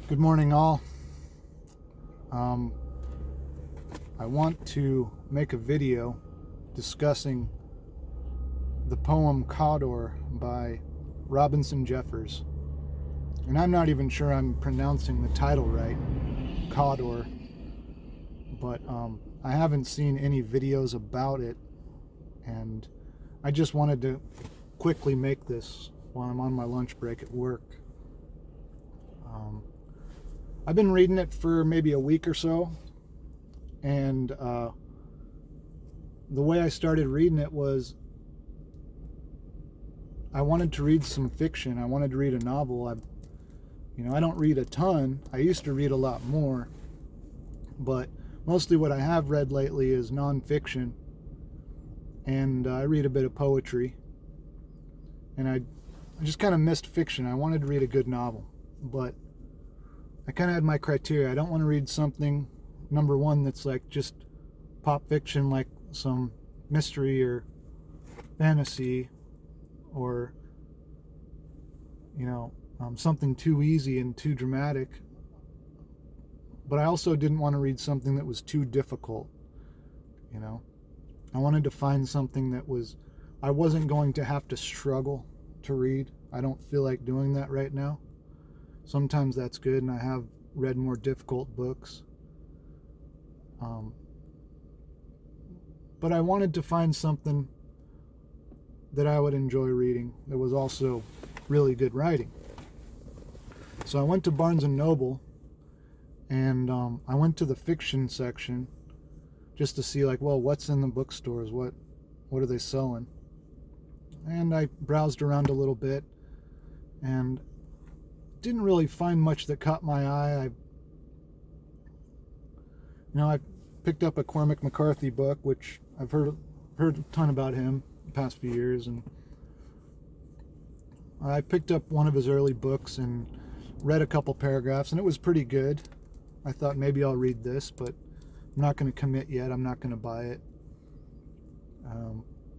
Good morning, all. Um, I want to make a video discussing the poem Cawdor by Robinson Jeffers. And I'm not even sure I'm pronouncing the title right, Cawdor, but I haven't seen any videos about it, and I just wanted to quickly make this while I'm on my lunch break at work. I've been reading it for maybe a week or so, and the way I started reading it was I wanted to read some fiction. I wanted to read a novel. I don't read a ton. I used to read a lot more, but mostly what I have read lately is nonfiction, and I read a bit of poetry, and I just kind of missed fiction. I wanted to read a good novel, but I kind of had my criteria. I don't want to read something, number one, that's like just pop fiction, like some mystery or fantasy, or something too easy and too dramatic. But I also didn't want to read something that was too difficult. I wanted to find something that I wasn't going to have to struggle to read. I don't feel like doing that right now. Sometimes that's good, and I have read more difficult books. But I wanted to find something that I would enjoy reading that was also really good writing. So I went to Barnes & Noble, and I went to the fiction section just to see, what's in the bookstores, what are they selling? And I browsed around a little bit, and didn't really find much that caught my eye. I picked up a Cormac McCarthy book, which I've heard a ton about him the past few years, and I picked up one of his early books and read a couple paragraphs, and it was pretty good. I thought maybe I'll read this, but I'm not going to commit yet. I'm not going to buy it.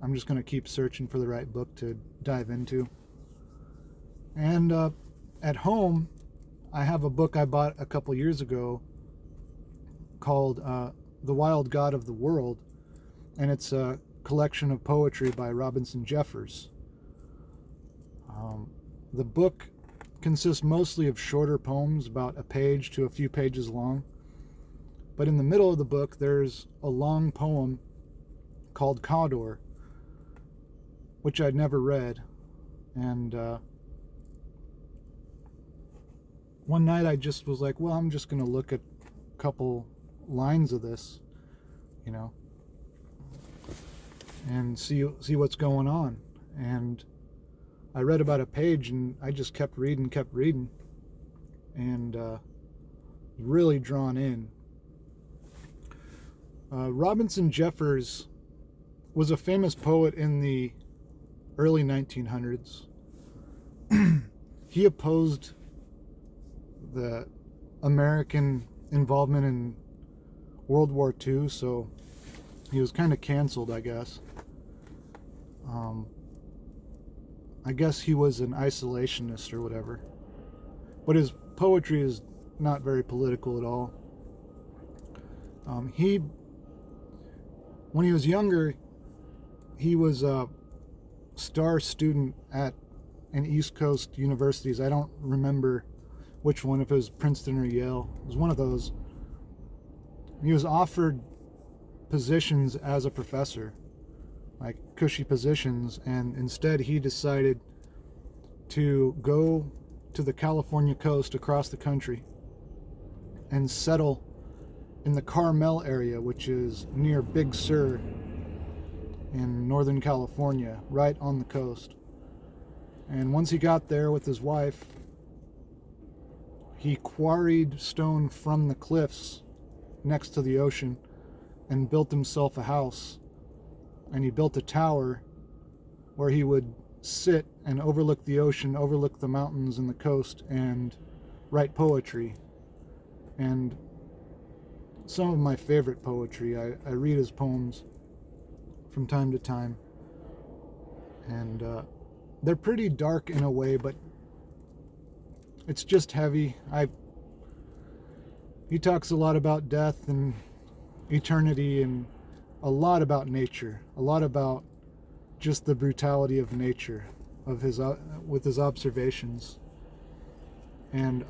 I'm just going to keep searching for the right book to dive into. And at home, I have a book I bought a couple years ago called The Wild God of the World, and it's a collection of poetry by Robinson Jeffers. The book consists mostly of shorter poems, about a page to a few pages long, but in the middle of the book there's a long poem called Cawdor, which I'd never read, and one night I just was like, well, I'm just going to look at a couple lines of this, and see what's going on. And I read about a page, and I just kept reading, and really drawn in. Robinson Jeffers was a famous poet in the early 1900s. He opposed the American involvement in World War II, so he was kind of canceled, I guess. I guess he was an isolationist or whatever. But his poetry is not very political at all. When he was younger, he was a star student at an East Coast universities. I don't remember which one, if it was Princeton or Yale. It was one of those. He was offered positions as a professor, like cushy positions, and instead he decided to go to the California coast across the country and settle in the Carmel area, which is near Big Sur in Northern California, right on the coast. And once he got there with his wife, he quarried stone from the cliffs next to the ocean and built himself a house. And he built a tower where he would sit and overlook the ocean, overlook the mountains and the coast, and write poetry. And some of my favorite poetry, I read his poems from time to time. And they're pretty dark in a way, but it's just heavy. he talks a lot about death and eternity, and a lot about nature, a lot about just the brutality of nature, of his with his observations. And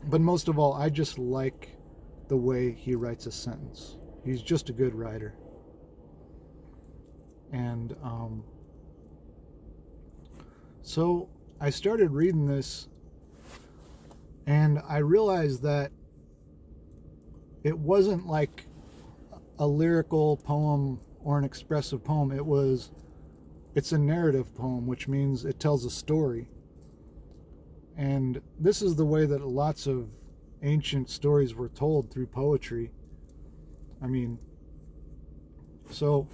but most of all, I just like the way he writes a sentence. He's just a good writer. And so I started reading this, and I realized that it wasn't like a lyrical poem or an expressive poem. It's a narrative poem, which means it tells a story. And this is the way that lots of ancient stories were told, through poetry. I mean, so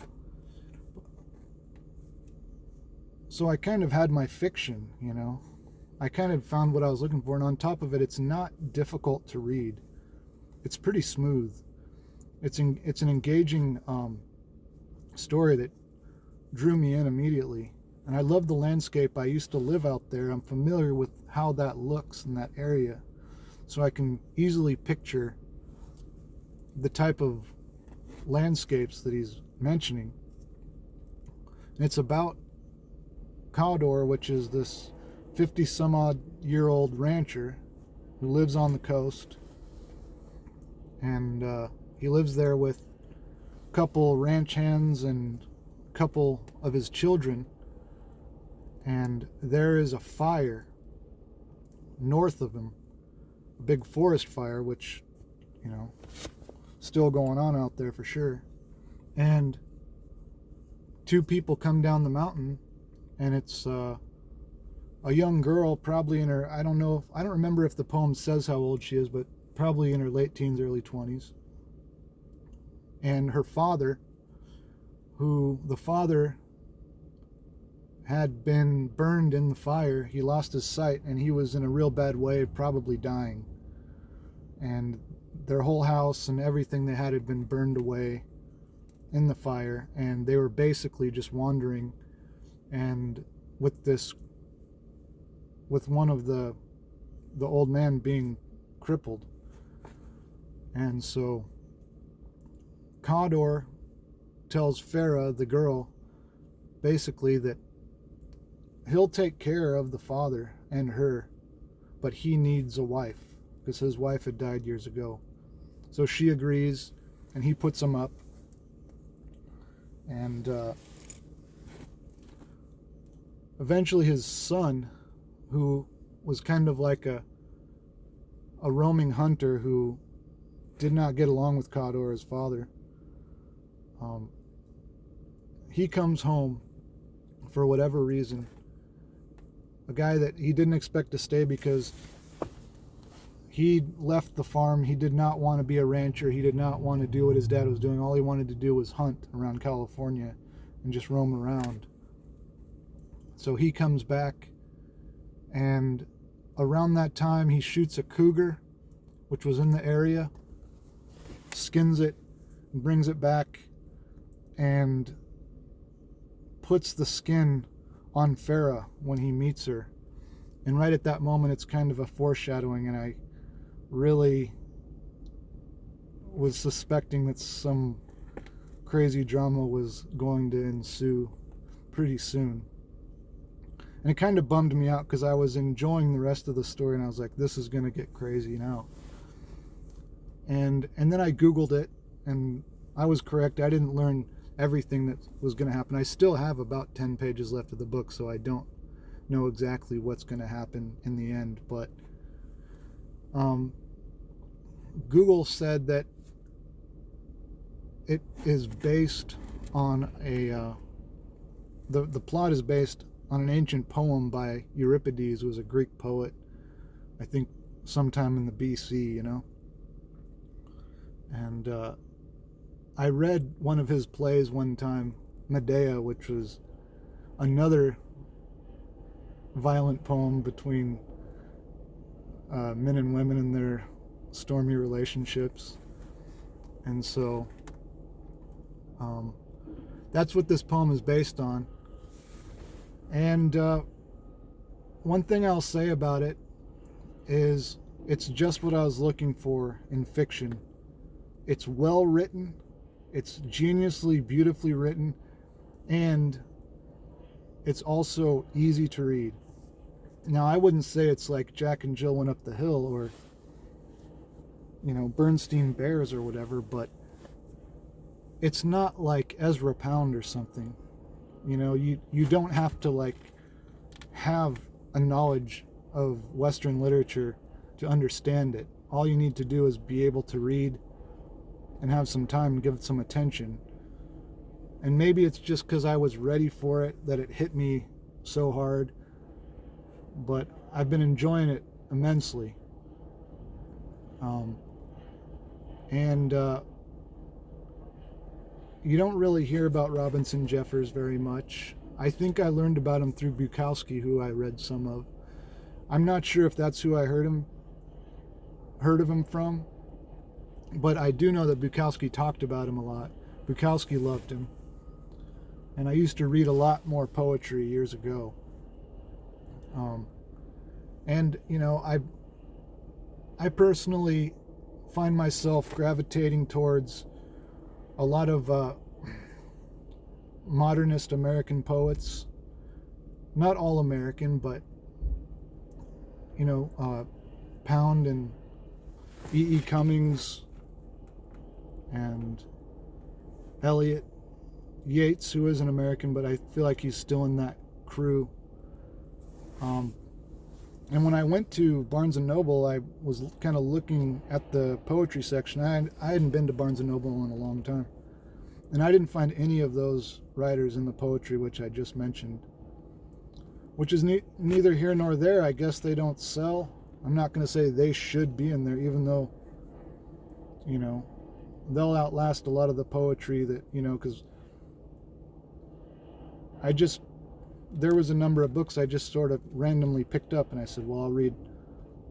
I kind of had my fiction, you know. I kind of found what I was looking for, and on top of it, it's not difficult to read. It's pretty smooth. It's an engaging story that drew me in immediately. And I love the landscape. I used to live out there. I'm familiar with how that looks in that area. So I can easily picture the type of landscapes that he's mentioning. And it's about Cawdor, which is this 50-some-odd-year-old rancher who lives on the coast. And he lives there with a couple ranch hands and a couple of his children. And there is a fire north of him, a big forest fire, which, you know, still going on out there for sure. And two people come down the mountain, and it's a young girl, probably in her, I don't remember if the poem says how old she is, but probably in her late teens, early 20s. And her father, who the father had been burned in the fire. He lost his sight, and he was in a real bad way, probably dying. And their whole house and everything they had been burned away in the fire, and they were basically just wandering, and with one of the old man being crippled. And so Cawdor tells Farah, the girl, basically that he'll take care of the father and her, but he needs a wife, because his wife had died years ago. So she agrees, and he puts him up. And eventually his son, who was kind of like a roaming hunter who did not get along with Cawdor, his father, he comes home for whatever reason. A guy that he didn't expect to stay, because he left the farm. He did not want to be a rancher. He did not want to do what his dad was doing. All he wanted to do was hunt around California and just roam around. So he comes back, and around that time he shoots a cougar, which was in the area, skins it, and brings it back, and puts the skin on Farah when he meets her. And right at that moment, it's kind of a foreshadowing, and I really was suspecting that some crazy drama was going to ensue pretty soon. And it kind of bummed me out, because I was enjoying the rest of the story, and I was like, this is going to get crazy now. And then I Googled it, and I was correct. I didn't learn everything that was going to happen. I still have about 10 pages left of the book, so I don't know exactly what's going to happen in the end. But Google said that it is based on the plot is based on an ancient poem by Euripides, who was a Greek poet, I think sometime in the BC, you know. And I read one of his plays one time, Medea, which was another violent poem between men and women in their stormy relationships. And so that's what this poem is based on. And one thing I'll say about it is It's just what I was looking for in fiction. It's well written, it's geniusly, beautifully written, and it's also easy to read. Now, I wouldn't say it's like Jack and Jill Went Up the Hill or, Bernstein Bears or whatever, but it's not like Ezra Pound or something. You don't have to like have a knowledge of Western literature to understand it. All you need to do is be able to read and have some time and give it some attention. And maybe it's just because I was ready for it that it hit me so hard, but I've been enjoying it immensely. And you don't really hear about Robinson Jeffers very much. I think I learned about him through Bukowski, who I read some of. I'm not sure if that's who I heard of him from, but I do know that Bukowski talked about him a lot. Bukowski loved him. And I used to read a lot more poetry years ago. And I personally find myself gravitating towards a lot of modernist American poets. Not all American, but Pound and E.E. Cummings and Eliot Yates, who is an American, but I feel like he's still in that crew. And when I went to Barnes & Noble, I was kind of looking at the poetry section. I hadn't been to Barnes & Noble in a long time. And I didn't find any of those writers in the poetry which I just mentioned. Which is neither here nor there. I guess they don't sell. I'm not going to say they should be in there, even though, they'll outlast a lot of the poetry that, because there was a number of books I just sort of randomly picked up, and I said, well, I'll read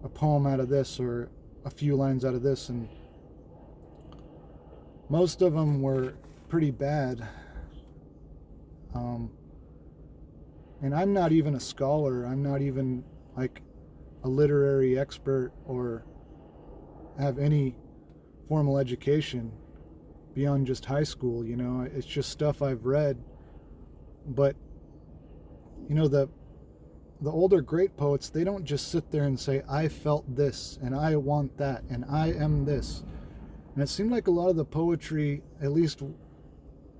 a poem out of this or a few lines out of this, and most of them were pretty bad. And I'm not even a scholar. I'm not even like a literary expert or have any formal education beyond just high school. It's just stuff I've read. But the older great poets, they don't just sit there and say, I felt this and I want that and I am this. And it seemed like a lot of the poetry, at least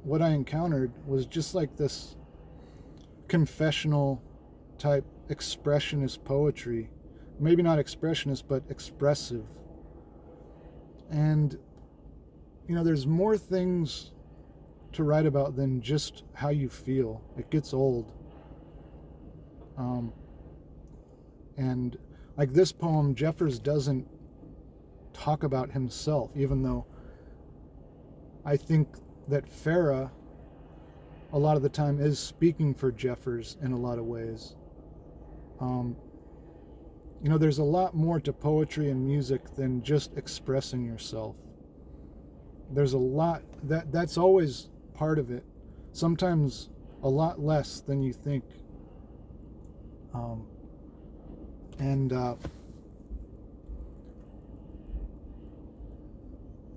what I encountered, was just like this confessional type expressionist poetry. Maybe not expressionist, but expressive. And there's more things to write about than just how you feel. It gets old. And like this poem, Jeffers doesn't talk about himself, even though I think that Farah a lot of the time is speaking for Jeffers in a lot of ways. There's a lot more to poetry and music than just expressing yourself. There's a lot that's always part of it. Sometimes a lot less than you think.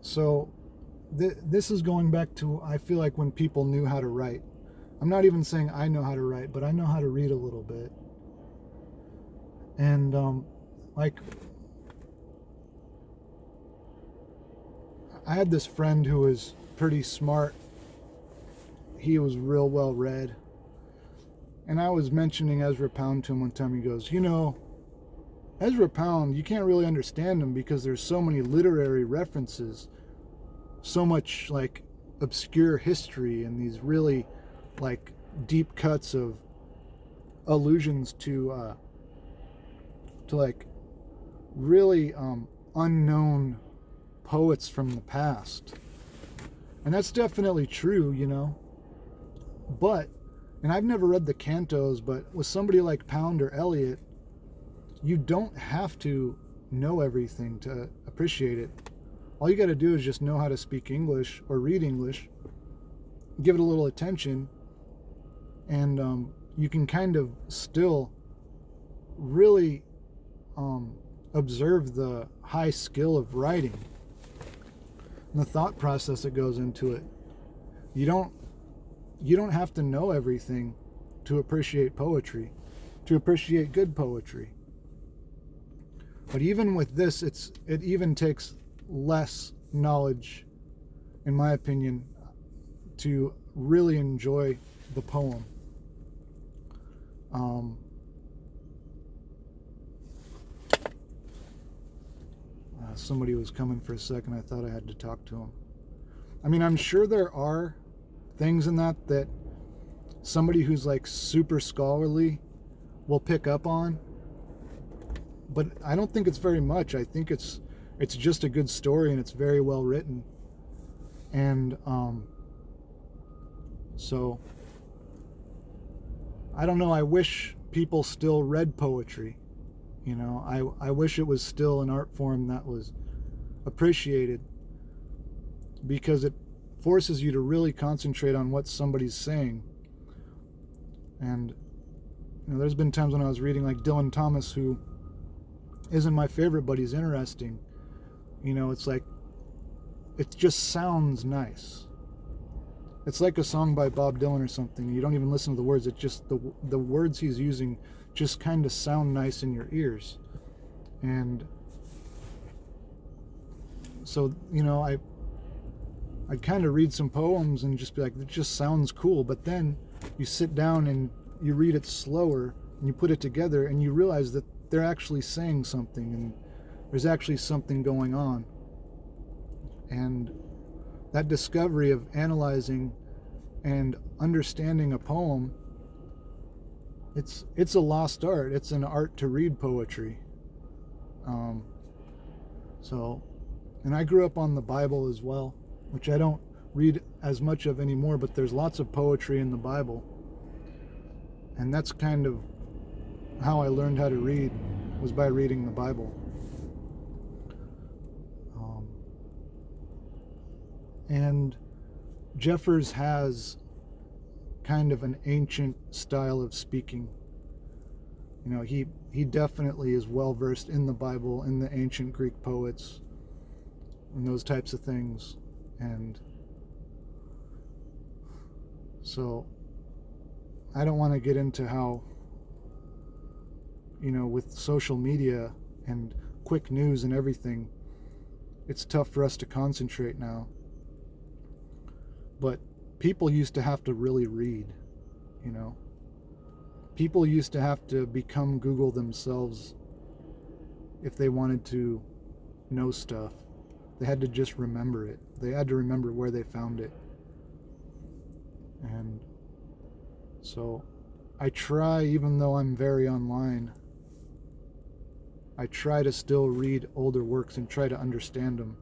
So this is going back to, I feel like, when people knew how to write. I'm not even saying I know how to write, but I know how to read a little bit. And I had this friend who was pretty smart. He was real well read. And I was mentioning Ezra Pound to him one time. He goes, Ezra Pound, you can't really understand him because there's so many literary references, so much like obscure history and these really like deep cuts of allusions to like really unknown poets from the past. And that's definitely true, But, and I've never read the cantos, but with somebody like Pound or Eliot, you don't have to know everything to appreciate it. All you got to do is just know how to speak English or read English, give it a little attention, and you can kind of still really observe the high skill of writing and the thought process that goes into it. You don't have to know everything to appreciate poetry, to appreciate good poetry. But even with this, it even takes less knowledge, in my opinion, to really enjoy the poem. Somebody was coming for a second. I thought I had to talk to him. I mean, I'm sure there are things in that somebody who's like super scholarly will pick up on, but I don't think it's very much. I think it's just a good story, and it's very well written. And so I don't know, I wish people still read poetry. You know, I wish it was still an art form that was appreciated, because it forces you to really concentrate on what somebody's saying. And you know, there's been times when I was reading like Dylan Thomas, who isn't my favorite, but he's interesting. You know, it's like, it just sounds nice. It's like a song by Bob Dylan or something. You don't even listen to the words. It's just the words he's using just kind of sound nice in your ears. And so, you know, I'd kind of read some poems and just be like, it just sounds cool. But then you sit down and you read it slower and you put it together and you realize that they're actually saying something, and there's actually something going on. And that discovery of analyzing and understanding a poem, it's a lost art. It's an art to read poetry. And I grew up on the Bible as well, which I don't read as much of anymore, but there's lots of poetry in the Bible. And that's kind of how I learned how to read, was by reading the Bible. And Jeffers has kind of an ancient style of speaking. You know, he definitely is well versed in the Bible, in the ancient Greek poets, and those types of things. And so I don't want to get into how, you know, with social media and quick news and everything, it's tough for us to concentrate now. But people used to have to really read, you know. People used to have to become Google themselves if they wanted to know stuff. They had to just remember it. They had to remember where they found it. And so I try, even though I'm very online, I try to still read older works and try to understand them,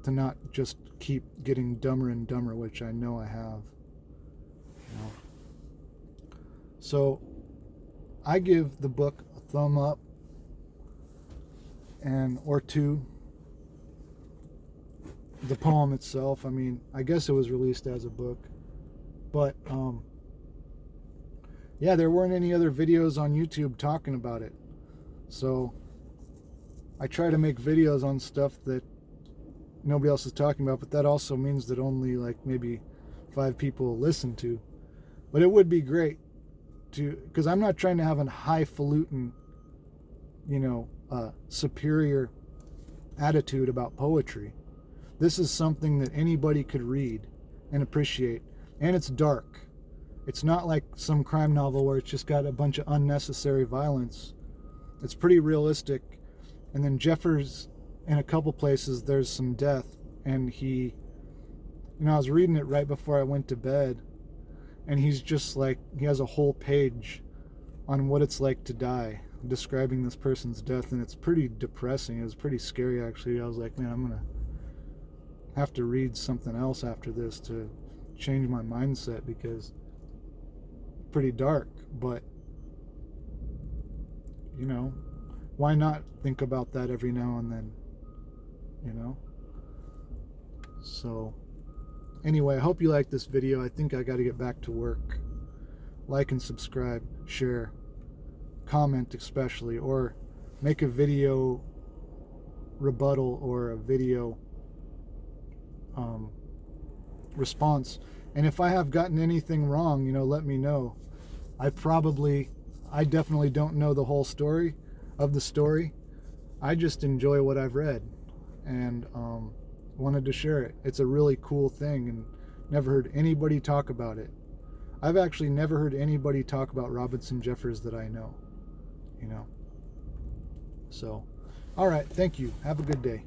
to not just keep getting dumber and dumber, which I know I have. You know? So I give the book a thumb up or two. The poem itself, I mean, I guess it was released as a book, but yeah, there weren't any other videos on YouTube talking about it. So I try to make videos on stuff that nobody else is talking about, but that also means that only like maybe 5 people listen to. But it would be great to, because I'm not trying to have a highfalutin, you know, superior attitude about poetry. This is something that anybody could read and appreciate, and it's dark. It's not like some crime novel where it's just got a bunch of unnecessary violence. It's pretty realistic. And then Jeffers, in a couple places, there's some death, and I was reading it right before I went to bed, and he's just like, he has a whole page on what it's like to die, describing this person's death, and it's pretty depressing. It was pretty scary, actually. I was like, man, I'm gonna have to read something else after this to change my mindset, because it's pretty dark. But you know, why not think about that every now and then, you know? So anyway, I hope you liked this video. I think I got to get back to work. Like and subscribe, share, comment especially, or make a video rebuttal or a video response. And if I have gotten anything wrong, you know, let me know. I definitely don't know the whole story of the story. I just enjoy what I've read, and wanted to share it. It's a really cool thing, and never heard anybody talk about it. I've actually never heard anybody talk about Robinson Jeffers that I know, you know. So, all right, thank you. Have a good day.